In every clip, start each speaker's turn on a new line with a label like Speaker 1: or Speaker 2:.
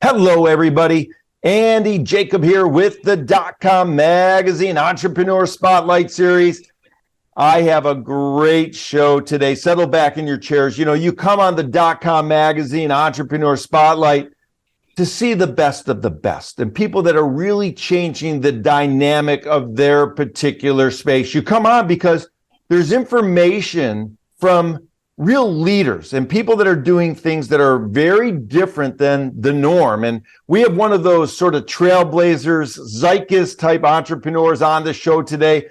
Speaker 1: Hello, everybody. Andy Jacob here with the .com Magazine Entrepreneur Spotlight Series. I have a great show today. Settle back in your chairs. You know, you come on the .com Magazine Entrepreneur Spotlight to see the best of the best and people that are really changing the dynamic of their particular space. You come on because there's information from real leaders and people that are doing things that are very different than the norm. And we have one of those sort of trailblazers, zeitgeist type entrepreneurs on the show today.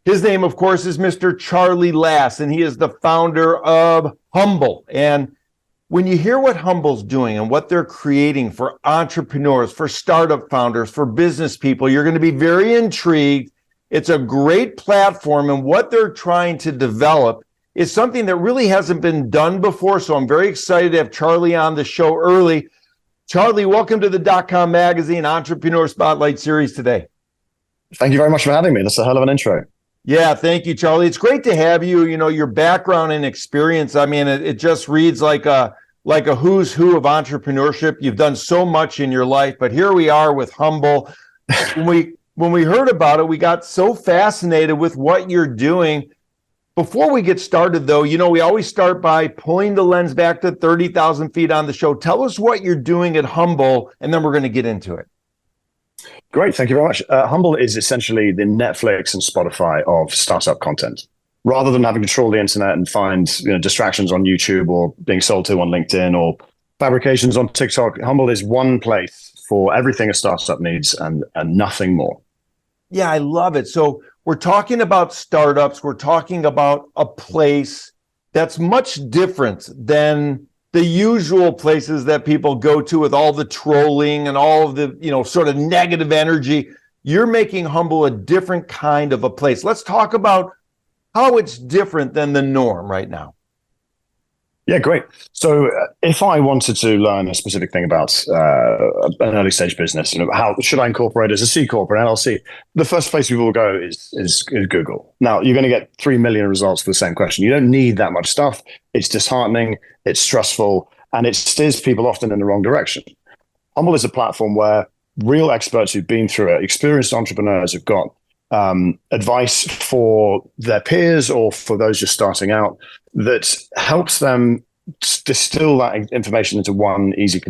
Speaker 1: His name, of course, is Mr. Charlie Lass, and he is the founder of Humble. And when you hear what Humble's doing and what they're creating for entrepreneurs, for startup founders, for business people, you're going to be very intrigued. It's a great platform, and what they're trying to develop is something that really hasn't been done before. So I'm very excited to have Charlie on the show early. Charlie, welcome to the .com Magazine Entrepreneur Spotlight Series today.
Speaker 2: Thank you very much for having me. That's a hell of an intro.
Speaker 1: Yeah, thank you, Charlie. It's great to have you. You know, your background and experience, I mean, it just reads like a who's who of entrepreneurship. You've done so much in your life, but here we are with Humble. When we heard about it, we got so fascinated with what you're doing. Before we get started, though, you know, we always start by pulling the lens back to 30,000 feet on the show. Tell us what you're doing at Humble, and then we're going to get into it.
Speaker 2: Great. Thank you very much. Humble is essentially the Netflix and Spotify of startup content. Rather than having to trawl the internet and find distractions on YouTube or being sold to on LinkedIn or fabrications on TikTok, Humble is one place for everything a startup needs and nothing more.
Speaker 1: Yeah, I love it. So we're talking about startups. We're talking about a place that's much different than the usual places that people go to with all the trolling and all of the, sort of negative energy. You're making Humble a different kind of a place. Let's talk about how it's different than the norm right now.
Speaker 2: Yeah, great. So if I wanted to learn a specific thing about an early stage business, how should I incorporate as a C Corp or an LLC? The first place we will go is Google. Now, you're going to get 3 million results for the same question. You don't need that much stuff. It's disheartening, it's stressful, and it steers people often in the wrong direction. Humble is a platform where real experts who've been through it, experienced entrepreneurs who've got advice for their peers or for those just starting out that helps them distill that information into one easy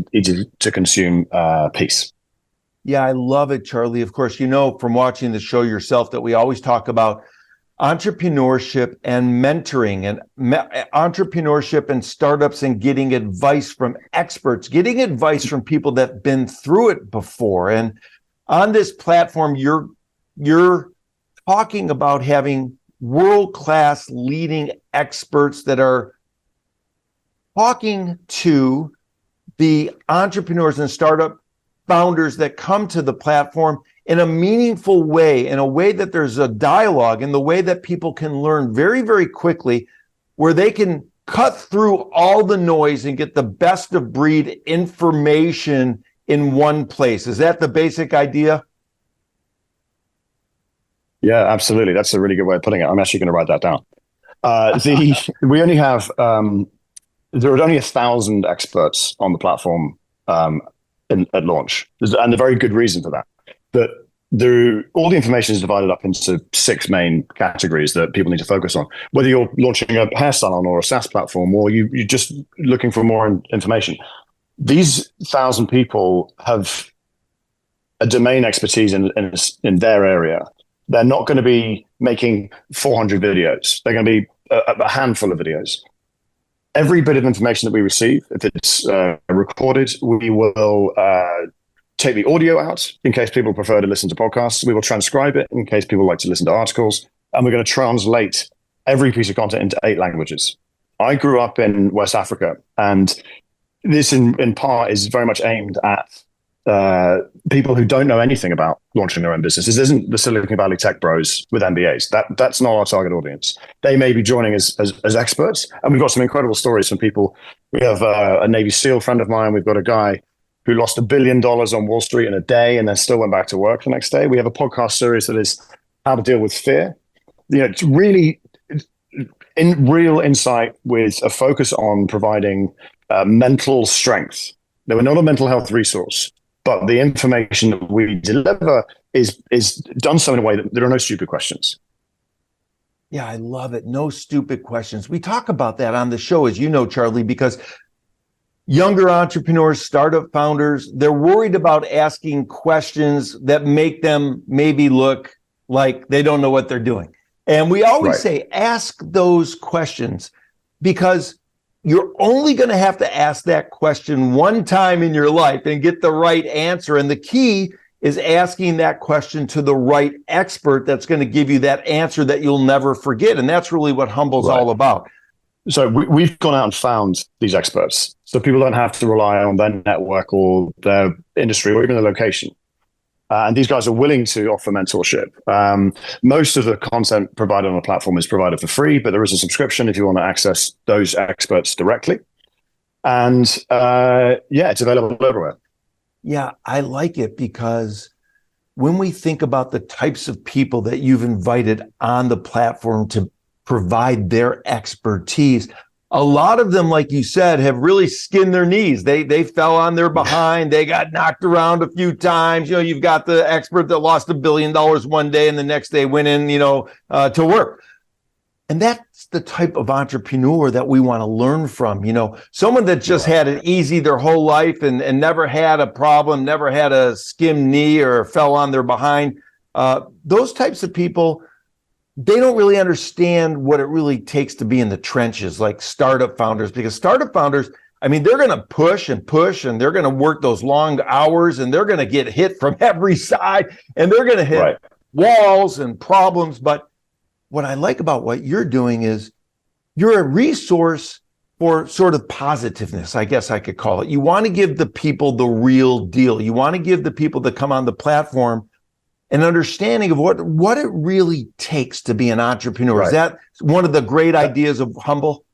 Speaker 2: to consume piece.
Speaker 1: Yeah, I love it, Charlie. Of course, you know from watching the show yourself that we always talk about entrepreneurship and mentoring and entrepreneurship and startups and getting advice from experts, getting advice from people that have been through it before. And on this platform, you're talking about having world-class leading experts that are talking to the entrepreneurs and startup founders that come to the platform in a meaningful way, in a way that there's a dialogue, in the way that people can learn very, very quickly, where they can cut through all the noise and get the best of breed information in one place. Is that the basic idea?
Speaker 2: Yeah, absolutely. That's a really good way of putting it. I'm actually going to write that down. We only have there are only 1,000 experts on the platform at launch, and a very good reason for that. But all the information is divided up into 6 main categories that people need to focus on. Whether you're launching a hair salon or a SaaS platform, or you're just looking for more information, these 1,000 people have a domain expertise in their area. They're not going to be making 400 videos. They're going to be a handful of videos. Every bit of information that we receive, if it's recorded, we will take the audio out in case people prefer to listen to podcasts. We will transcribe it in case people like to listen to articles. And we're going to translate every piece of content into 8 languages. I grew up in West Africa, and this in part is very much aimed at people who don't know anything about launching their own business. This isn't the Silicon Valley tech bros with MBAs. That's not our target audience. They may be joining as experts, and we've got some incredible stories from people. We have a Navy SEAL friend of mine. We've got a guy who lost $1 billion on Wall Street in a day and then still went back to work the next day. We have a podcast series that is how to deal with fear. It's really in real insight with a focus on providing mental strength No, we're not a mental health resource, but the information that we deliver is done so in a way that there are no stupid questions.
Speaker 1: Yeah, I love it. No stupid questions. We talk about that on the show, as you know, Charlie, because younger entrepreneurs, startup founders, they're worried about asking questions that make them maybe look like they don't know what they're doing. And we always say, ask those questions, because you're only going to have to ask that question one time in your life and get the right answer. And the key is asking that question to the right expert that's going to give you that answer that you'll never forget. And that's really what Humble's all about.
Speaker 2: So we've gone out and found these experts, so people don't have to rely on their network or their industry or even their location. And these guys are willing to offer mentorship. Most of the content provided on the platform is provided for free, but there is a subscription if you want to access those experts directly. And it's available everywhere.
Speaker 1: Yeah, I like it, because when we think about the types of people that you've invited on the platform to provide their expertise, a lot of them, like you said, have really skinned their knees. They fell on their behind. They got knocked around a few times. You know, you've got the expert that lost $1 billion one day and the next day went in, to work. And that's the type of entrepreneur that we want to learn from. Someone that just had it easy their whole life and never had a problem, never had a skimmed knee or fell on their behind. Those types of people, they don't really understand what it really takes to be in the trenches, like startup founders, because startup founders, they're going to push and push, and they're going to work those long hours, and they're going to get hit from every side, and they're going to hit walls and problems. But what I like about what you're doing is you're a resource for sort of positiveness, I guess I could call it. You want to give the people the real deal. You want to give the people that come on the platform an understanding of what it really takes to be an entrepreneur. Is that one of the great ideas of Humble?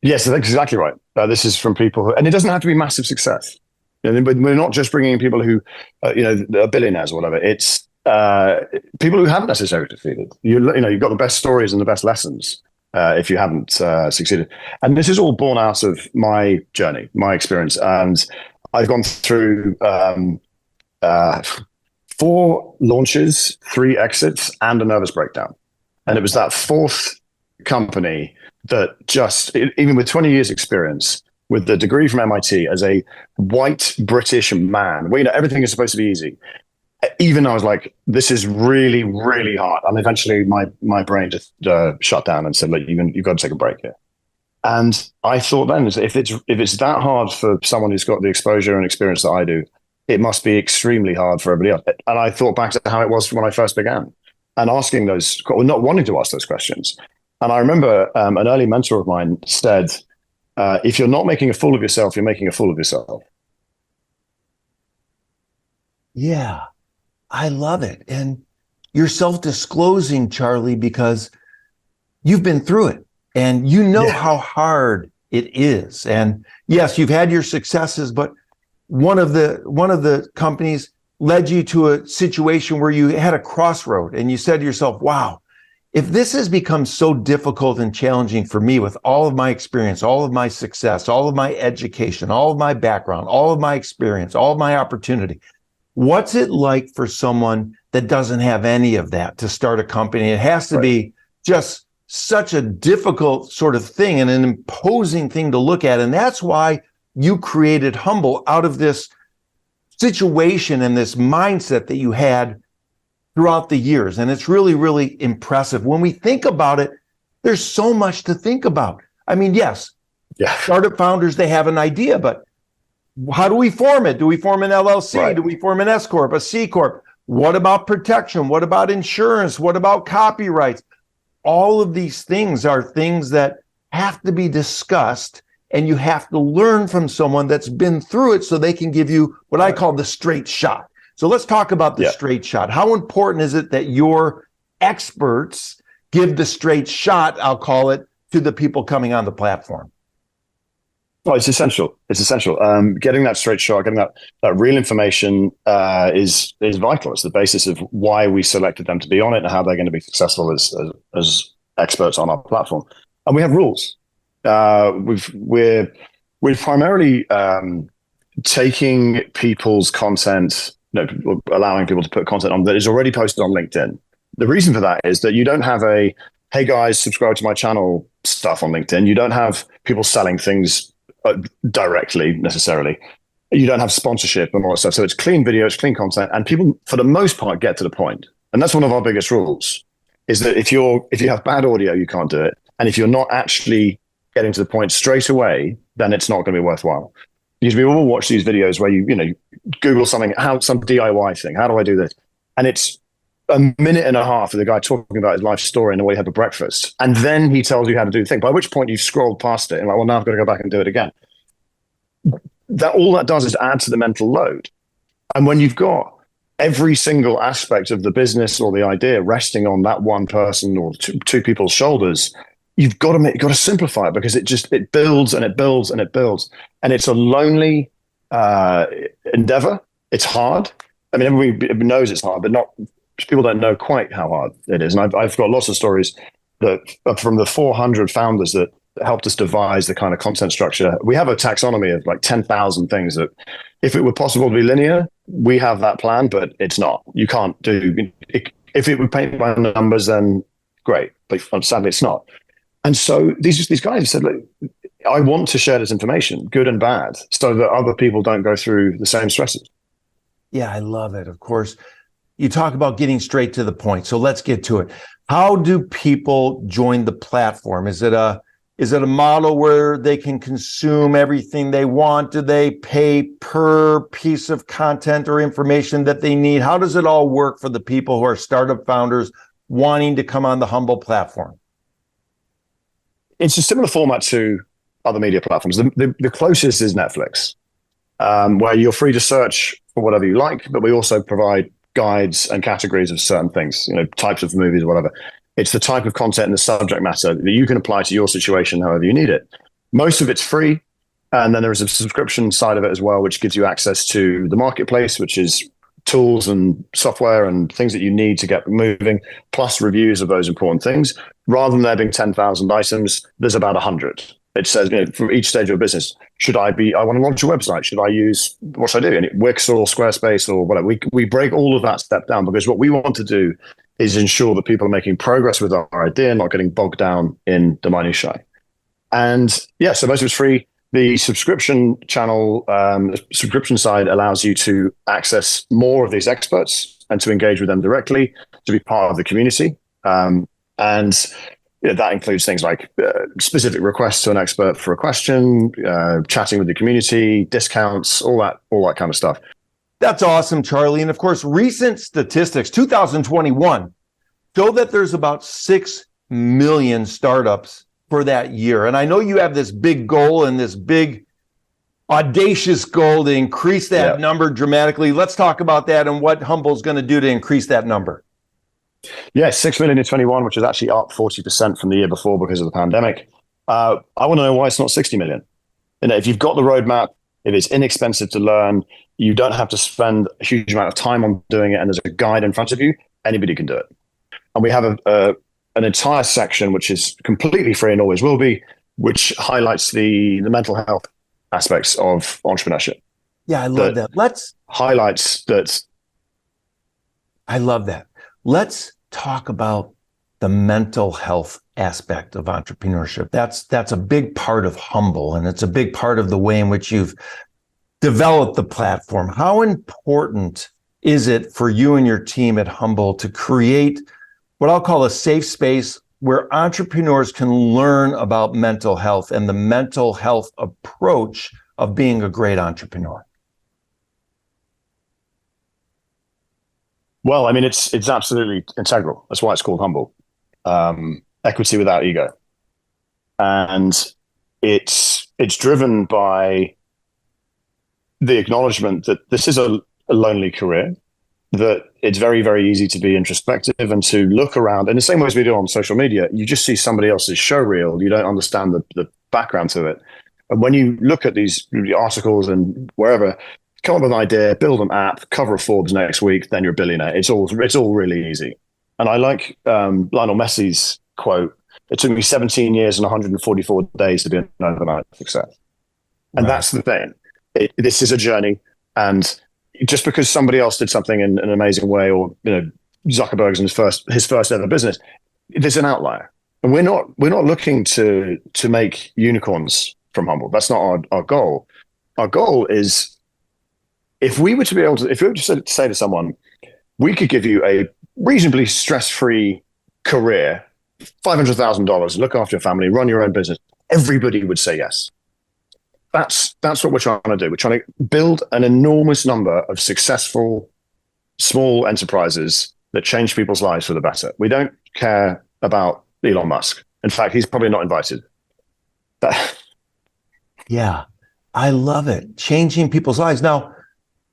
Speaker 2: Yes, that's exactly right. This is from people and it doesn't have to be massive success. But we're not just bringing in people who, are billionaires or whatever. It's people who haven't necessarily succeeded. You've got the best stories and the best lessons if you haven't succeeded. And this is all born out of my journey, my experience. And I've gone through 4 launches, 3 exits, and a nervous breakdown. And it was that 4th company that just, even with 20 years experience, with the degree from MIT as a white British man, where everything is supposed to be easy. Even I was like, this is really, really hard. And eventually my brain just shut down and said, look, you've got to take a break here. And I thought then, if it's that hard for someone who's got the exposure and experience that I do, it must be extremely hard for everybody else. And I thought back to how it was when I first began and asking those, or not wanting to ask those questions. And I remember an early mentor of mine said, if you're not making a fool of yourself, you're making a fool of yourself.
Speaker 1: Yeah, I love it. And you're self-disclosing, Charlie, because you've been through it and you know how hard it is. And yes, you've had your successes, but one of the companies led you to a situation where you had a crossroad and you said to yourself, wow, if this has become so difficult and challenging for me with all of my experience, all of my success, all of my education, all of my background, all of my experience, all of my opportunity, what's it like for someone that doesn't have any of that to start a company? It has to be just such a difficult sort of thing and an imposing thing to look at. And that's why you created Humble out of this situation and this mindset that you had throughout the years. And it's really, really impressive. When we think about it, there's so much to think about. Yes, startup founders, they have an idea, but how do we form it? Do we form an LLC? Do we form an S Corp, a C Corp? What about protection? What about insurance? What about copyrights? All of these things are things that have to be discussed, and you have to learn from someone that's been through it so they can give you what I call the straight shot. So let's talk about the straight shot. How important is it that your experts give the straight shot, I'll call it, to the people coming on the platform?
Speaker 2: Well, it's essential. It's essential. Getting that straight shot, getting that real information is vital. It's the basis of why we selected them to be on it and how they're going to be successful as experts on our platform. And we have rules. We've primarily taking people's content, allowing people to put content on that is already posted on LinkedIn. The reason for that is that you don't have a, hey guys, subscribe to my channel stuff on LinkedIn. You don't have people selling things directly necessarily. You don't have sponsorship and all that stuff. So it's clean video, it's clean content, and people, for the most part, get to the point. And that's one of our biggest rules, is that if you have bad audio, you can't do it. And if you're not actually getting to the point straight away, then it's not going to be worthwhile. Because we all watch these videos where you Google something, some DIY thing. How do I do this? And it's a minute and a half of the guy talking about his life story and the way he had for breakfast. And then he tells you how to do the thing, by which point you've scrolled past it and like, well, now I've got to go back and do it again. All that does is add to the mental load. And when you've got every single aspect of the business or the idea resting on that one person or two people's shoulders, you've got to simplify it, because it builds and it builds and it builds. And it's a lonely endeavor. It's hard. I mean, everybody knows it's hard, but people don't know quite how hard it is. And I've got lots of stories that from the 400 founders that helped us devise the kind of content structure. We have a taxonomy of like 10,000 things that, if it were possible to be linear, we have that plan, but it's not. You can't do it. If it were painted by numbers, then great, but sadly it's not. And so these guys said, look, I want to share this information, good and bad, so that other people don't go through the same stresses.
Speaker 1: Yeah, I love it. Of course, you talk about getting straight to the point. So let's get to it. How do people join the platform? Is it a model where they can consume everything they want? Do they pay per piece of content or information that they need? How does it all work for the people who are startup founders wanting to come on the Humble platform?
Speaker 2: It's a similar format to other media platforms. The closest is Netflix, where you're free to search for whatever you like, but we also provide guides and categories of certain things, types of movies or whatever. It's the type of content and the subject matter that you can apply to your situation however you need it. Most of it's free. And then there is a subscription side of it as well, which gives you access to the marketplace, which is tools and software and things that you need to get moving, plus reviews of those important things. Rather than there being 10,000 items, there's about 100. It says, for each stage of a business, I want to launch a website? Should I use, what should I do? And Wix or Squarespace or whatever. We break all of that step down, because what we want to do is ensure that people are making progress with our idea, not getting bogged down in the minutiae. And yeah, so most of it's free. The subscription channel, the subscription side allows you to access more of these experts and to engage with them directly, to be part of the community. And that includes things like specific requests to an expert for a question, chatting with the community, discounts, all that kind of stuff.
Speaker 1: That's awesome, Charlie. And of course, recent statistics, 2021, show that there's about 6 million startups for that year. And I know you have this big goal and this big audacious goal to increase that number dramatically. Let's talk about that and what Humble's going to do to increase that number.
Speaker 2: Yeah, 6 million in 21, which is actually up 40% from the year before because of the pandemic. I want to know why it's not 60 million. If you've got the roadmap, if it's inexpensive to learn, you don't have to spend a huge amount of time on doing it, and there's a guide in front of you, anybody can do it. And we have an entire section which is completely free and always will be, which highlights the mental health aspects of entrepreneurship.
Speaker 1: Yeah, I love that.
Speaker 2: Highlights that.
Speaker 1: I love that. Let's talk about the mental health aspect of entrepreneurship. That's a big part of Humble, and it's a big part of the way in which you've developed the platform. How important is it for you and your team at Humble to create what I'll call a safe space where entrepreneurs can learn about mental health and the mental health approach of being a great entrepreneur?
Speaker 2: Well, I mean, it's absolutely integral. That's why it's called Humble. Equity without ego. And it's driven by the acknowledgement that this is a lonely career, that it's very, very easy to be introspective and to look around in the same way as we do on social media. You just see somebody else's show reel. You don't understand the background to it. And when you look at these articles and wherever, come up with an idea, build an app, cover of Forbes next week, then you're a billionaire. It's all really easy. And I like Lionel Messi's quote, "It took me 17 years and 144 days to be an overnight success." And that's the thing. this is a journey, and just because somebody else did something in an amazing way, or Zuckerberg's in his first ever business, there's an outlier, and we're not looking to make unicorns from Humble. That's not our goal. Our goal is, if we were to say to someone, we could give you a reasonably stress-free career, $500,000, look after your family, run your own business, everybody would say yes. That's what we're trying to do. We're trying to build an enormous number of successful small enterprises that change people's lives for the better. We don't care about Elon Musk. In fact, he's probably not invited.
Speaker 1: Yeah, I love it. Changing people's lives. Now,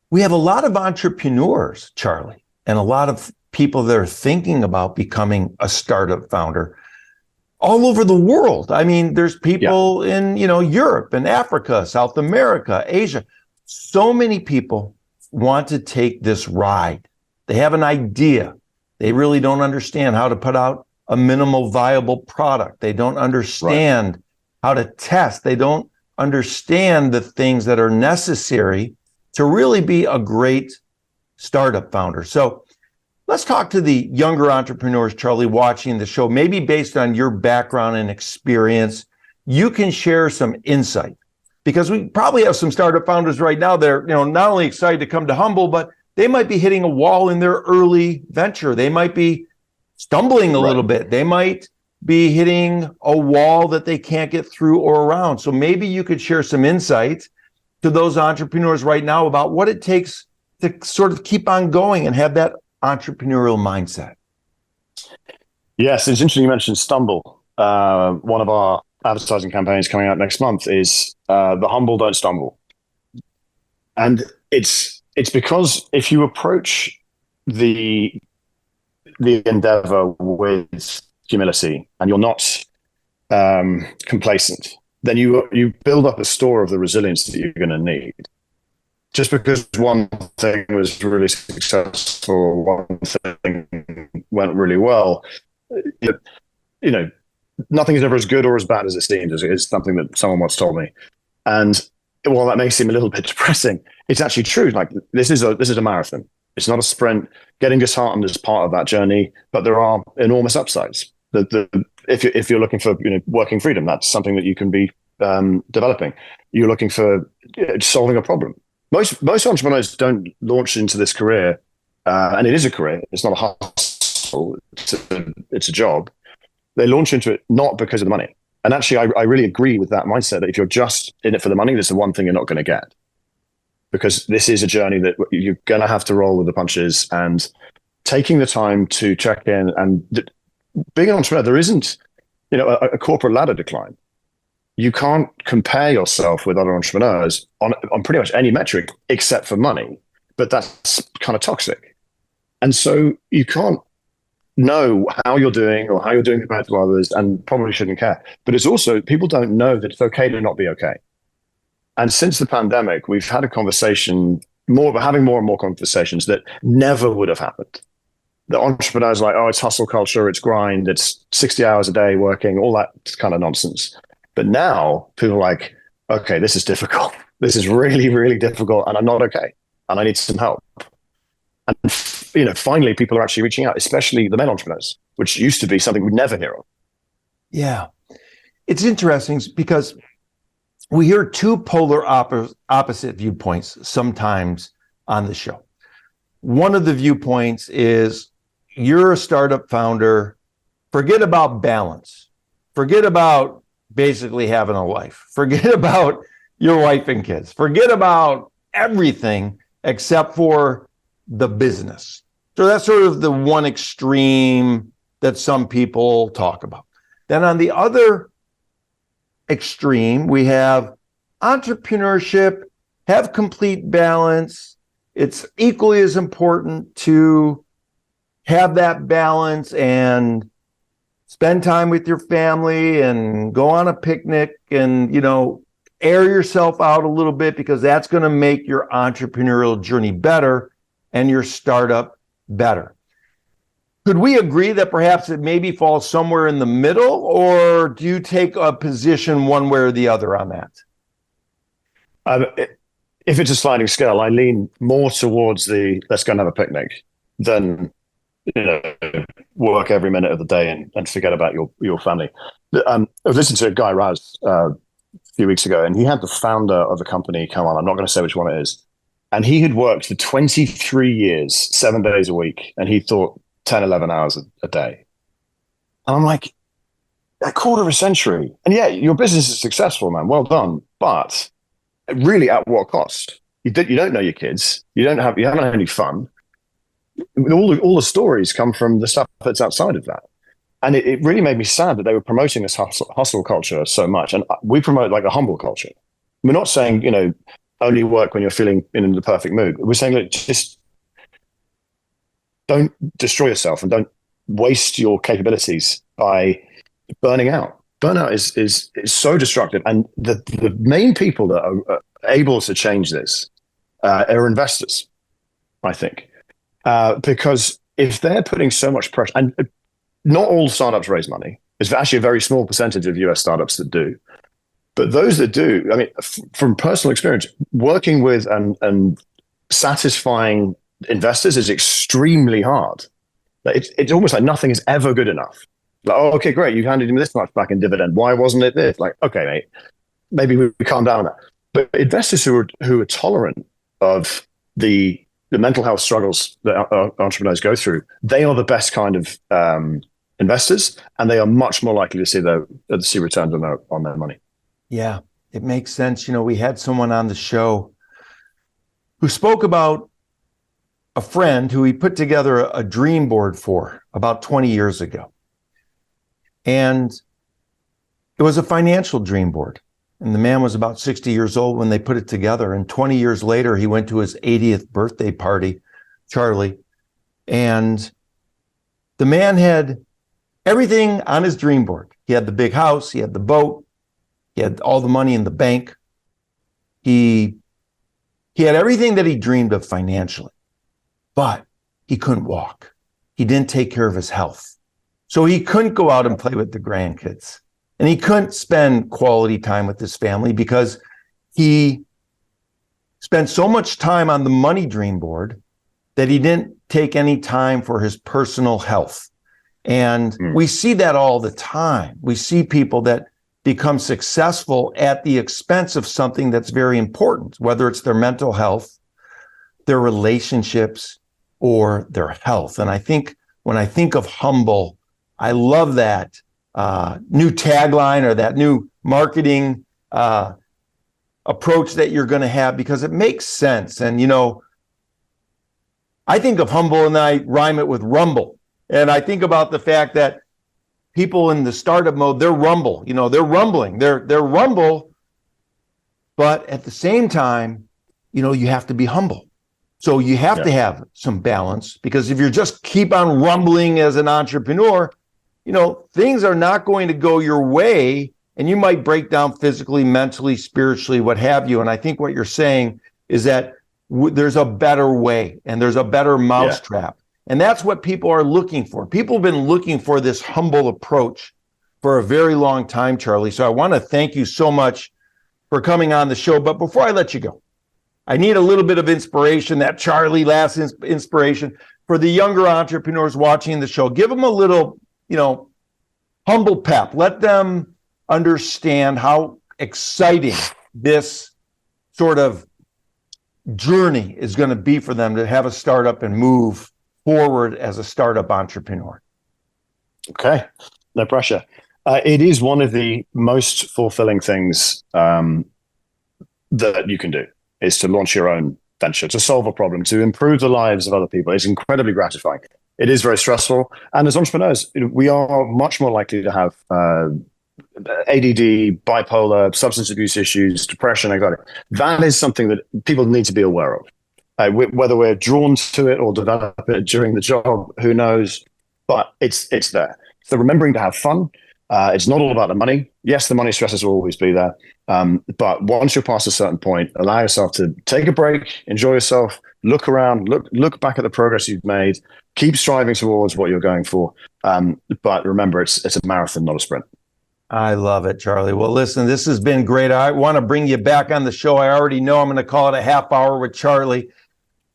Speaker 1: we have a lot of entrepreneurs, Charlie, and a lot of people that are thinking about becoming a startup founder all over the world. I mean, there's people in, Europe and Africa, South America, Asia. So many people want to take this ride. They have an idea. They really don't understand how to put out a minimal viable product. They don't understand how to test. They don't understand the things that are necessary to really be a great startup founder. So let's talk to the younger entrepreneurs, Charlie, watching the show. Maybe based on your background and experience, you can share some insight, because we probably have some startup founders right now. They're, not only excited to come to Humble, but they might be hitting a wall in their early venture. They might be stumbling a little bit. They might be hitting a wall that they can't get through or around. So maybe you could share some insight to those entrepreneurs right now about what it takes to sort of keep on going and have that entrepreneurial mindset.
Speaker 2: Yes, it's interesting you mentioned stumble. One of our advertising campaigns coming out next month is the humble don't stumble. And it's because if you approach the endeavor with humility and you're not complacent, then you build up a store of the resilience that you're going to need. Just because one thing was really successful, one thing went really well, nothing is ever as good or as bad as it seems, is something that someone once told me. And while that may seem a little bit depressing, it's actually true. Like, this is a marathon. It's not a sprint. Getting disheartened is part of that journey, but there are enormous upsides. If you're looking for working freedom, that's something that you can be developing. You're looking for solving a problem. Most entrepreneurs don't launch into this career, and it is a career. It's not a hustle. It's a job. They launch into it not because of the money. And actually, I really agree with that mindset that if you're just in it for the money, that's the one thing you're not going to get. Because this is a journey that you're going to have to roll with the punches, and taking the time to check in. And being an entrepreneur, there isn't a corporate ladder decline. You can't compare yourself with other entrepreneurs on pretty much any metric except for money, but that's kind of toxic. And so you can't know how you're doing or how you're doing compared to others, and probably shouldn't care. But it's also, people don't know that it's okay to not be okay. And since the pandemic, we've had a conversation, having more and more conversations that never would have happened. The entrepreneurs are like, oh, it's hustle culture, it's grind, it's 60 hours a day working, all that kind of nonsense. But now people are like, okay, this is difficult. This is really, really difficult, and I'm not okay, and I need some help. And finally, people are actually reaching out, especially the male entrepreneurs, which used to be something we'd never hear of.
Speaker 1: Yeah, it's interesting because we hear two polar opposite viewpoints sometimes on the show. One of the viewpoints is, you're a startup founder, forget about balance, forget about basically having a life, forget about your wife and kids, forget about everything except for the business. So that's sort of the one extreme that some people talk about. Then on the other extreme, we have entrepreneurship, have complete balance. It's equally as important to have that balance and spend time with your family and go on a picnic and, air yourself out a little bit, because that's going to make your entrepreneurial journey better and your startup better. Could we agree that perhaps it maybe falls somewhere in the middle, or do you take a position one way or the other on that?
Speaker 2: if it's a sliding scale, I lean more towards the let's go and have a picnic than, you know, work every minute of the day and forget about your family. I was listening to a guy, Raz, a few weeks ago, and he had the founder of a company come on. I'm not going to say which one it is. And he had worked for 23 years, 7 days a week, and he thought 10, 11 hours a day. And I'm like, a quarter of a century. And yeah, your business is successful, man. Well done. But really, at what cost? You don't know your kids. You haven't had any fun. All the stories come from the stuff that's outside of that. And it really made me sad that they were promoting this hustle culture so much. And we promote like a humble culture. We're not saying, you know, only work when you're feeling in the perfect mood. We're saying, look, just don't destroy yourself and don't waste your capabilities by burning out. Burnout is so destructive. And the main people that are able to change this are investors, I think. Because if they're putting so much pressure, and not all startups raise money, it's actually a very small percentage of US startups that do. But those that do, I mean, from personal experience, working with and satisfying investors is extremely hard. It's almost like nothing is ever good enough. Like, oh, okay, great, you handed me this much back in dividend. Why wasn't it this? Like, okay, mate, maybe we calm down on that. But investors who are tolerant of the mental health struggles that entrepreneurs go through, they are the best kind of investors, and they are much more likely to see returns on their money.
Speaker 1: Yeah, it makes sense. You know, we had someone on the show who spoke about a friend who he put together a dream board for about 20 years ago. And it was a financial dream board. And the man was about 60 years old when they put it together. And 20 years later, he went to his 80th birthday party, Charlie. And the man had everything on his dream board. He had the big house, he had the boat, he had all the money in the bank. He had everything that he dreamed of financially, but he couldn't walk. He didn't take care of his health. So he couldn't go out and play with the grandkids. And he couldn't spend quality time with his family because he spent so much time on the money dream board that he didn't take any time for his personal health. And we see that all the time. We see people that become successful at the expense of something that's very important, whether it's their mental health, their relationships, or their health. And I think when I think of humble, I love that new tagline or that new marketing approach that you're going to have, because it makes sense. And, you know, I think of humble and I rhyme it with rumble. And I think about the fact that people in the startup mode, they're rumble, you know, they're rumbling, they're rumble. But at the same time, you know, you have to be humble. So you have to have some balance, because if you're just keep on rumbling as an entrepreneur, you know, things are not going to go your way, and you might break down physically, mentally, spiritually, what have you. And I think what you're saying is that there's a better way and there's a better mousetrap. And that's what people are looking for. People have been looking for this humble approach for a very long time, Charlie. So I want to thank you so much for coming on the show. But before I let you go, I need a little bit of inspiration, that Charlie last inspiration for the younger entrepreneurs watching the show. Give them a little, you know, humble pep. Let them understand how exciting this sort of journey is going to be for them to have a startup and move forward as a startup entrepreneur.
Speaker 2: Okay, no pressure. It is one of the most fulfilling things that you can do, is to launch your own venture, to solve a problem, to improve the lives of other people. It's incredibly gratifying. It is very stressful. And as entrepreneurs, we are much more likely to have ADD, bipolar, substance abuse issues, depression, anxiety. That is something that people need to be aware of. Whether we're drawn to it or develop it during the job, who knows? But it's there. So remembering to have fun. It's not all about the money. Yes, the money stresses will always be there. But once you're past a certain point, allow yourself to take a break, enjoy yourself, look around, look back at the progress you've made, keep striving towards what you're going for. But remember, it's a marathon, not a sprint.
Speaker 1: I love it, Charlie. Well, listen, this has been great. I want to bring you back on the show. I already know I'm going to call it a half hour with Charlie.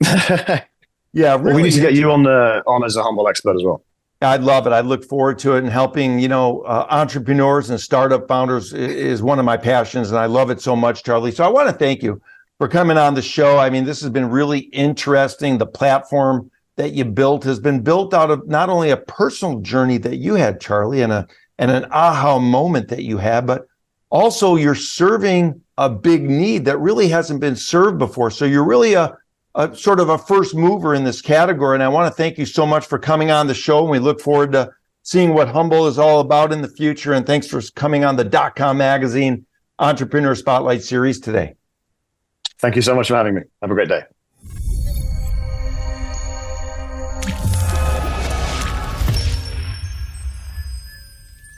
Speaker 1: Yeah, really.
Speaker 2: Well, we need to get you on as a humble expert as well.
Speaker 1: I'd love it. I look forward to it, and helping, entrepreneurs and startup founders is one of my passions, and I love it so much, Charlie. So I want to thank you for coming on the show. I mean, this has been really interesting. The platform that you built has been built out of not only a personal journey that you had, Charlie, and an aha moment that you had, but also you're serving a big need that really hasn't been served before. So you're really a sort of a first mover in this category. And I want to thank you so much for coming on the show. And we look forward to seeing what Humble is all about in the future. And thanks for coming on the .com Magazine Entrepreneur Spotlight Series today.
Speaker 2: Thank you so much for having me. Have a great day.